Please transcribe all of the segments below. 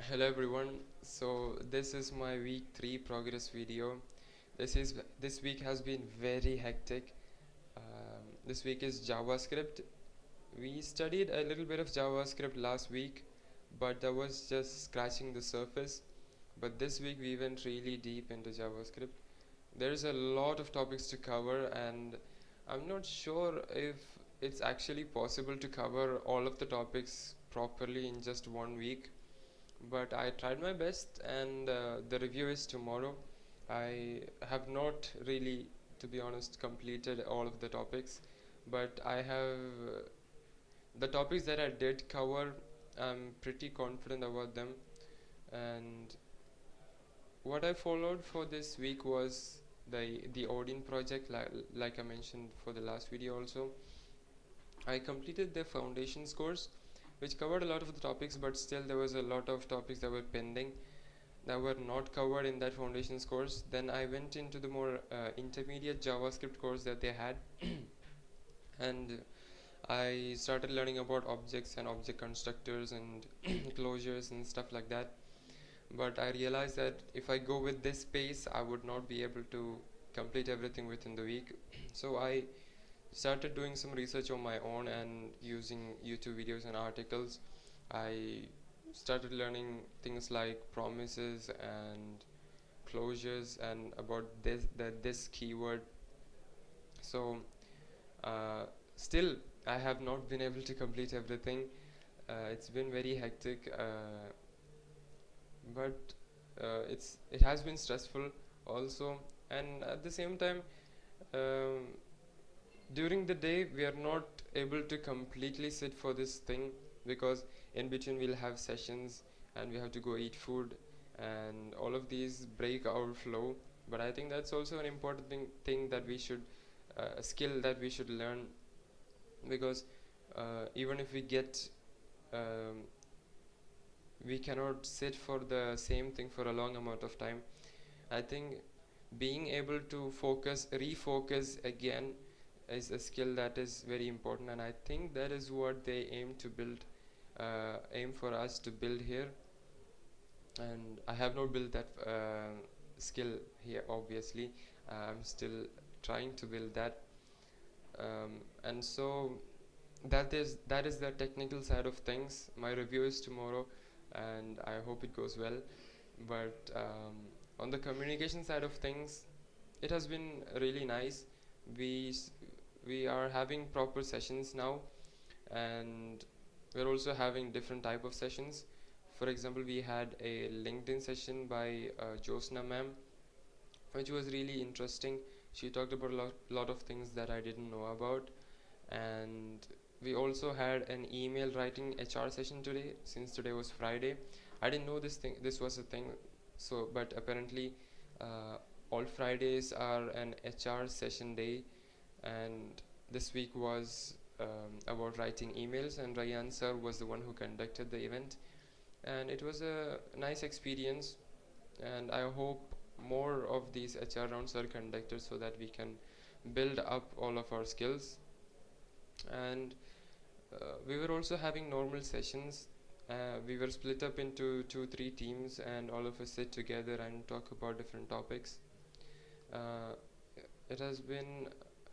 Hello everyone. So this is my week 3 progress video. This week has been very hectic. This week is JavaScript. We studied a little bit of JavaScript last week, but that was just scratching the surface. But this week we went really deep into JavaScript. There's a lot of topics to cover, and I'm not sure if it's actually possible to cover all of the topics properly in just 1 week, but I tried my best, and the review is tomorrow. I have not really, to be honest, completed all of the topics, but I have the topics that I did cover. I'm pretty confident about them, and what I followed for this week was the Odin project, like I mentioned for the last video also. I completed the foundations course, which covered a lot of the topics, but still there was a lot of topics that were pending that were not covered in that foundations course. Then I went into the more intermediate JavaScript course that they had, and I started learning about objects and object constructors and closures and stuff like that. But I realized that if I go with this pace, I would not be able to complete everything within the week. So I started doing some research on my own and using YouTube videos and articles. I started learning things like promises and closures and about this keyword. So uh, still I have not been able to complete everything. It's been very hectic, but it has been stressful also, and at the same time, um, during the day we are not able to completely sit for this thing, because in between we'll have sessions and we have to go eat food, and all of these break our flow. But I think that's also an important thing that we should a skill that we should learn, because even if we get um, we cannot sit for the same thing for a long amount of time. I think being able to refocus again is a skill that is very important, and I think that is what they aim for us to build here. And I have not built that skill here, obviously. I'm still trying to build that, and so that is the technical side of things. My review is tomorrow, and I hope it goes well. But on the communication side of things, it has been really nice. We s- we are having proper sessions now, and we're also having different type of sessions. For example, we had a LinkedIn session by Josna ma'am, which was really interesting. She talked about a lot of things that I didn't know about, and we also had an email writing HR session today, since today was Friday. I didn't know this was a thing. So but apparently all Fridays are an HR session day, and this week was about writing emails, and Ryan sir was the one who conducted the event, and it was a nice experience. And I hope more of these HR rounds are conducted so that we can build up all of our skills. And we were also having normal sessions. We were split up into 2 3 teams, and all of us sit together and talk about different topics. uh, it has been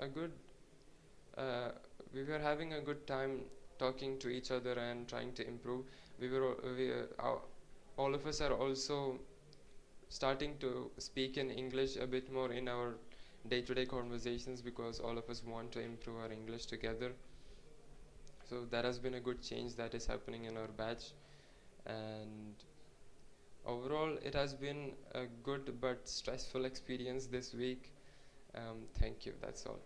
a good uh, we were having a good time talking to each other and trying to improve. All of us are also starting to speak in English a bit more in our day-to-day conversations, because all of us want to improve our English together. So that has been a good change that is happening in our batch, and overall it has been a good but stressful experience this week. Thank you. That's all.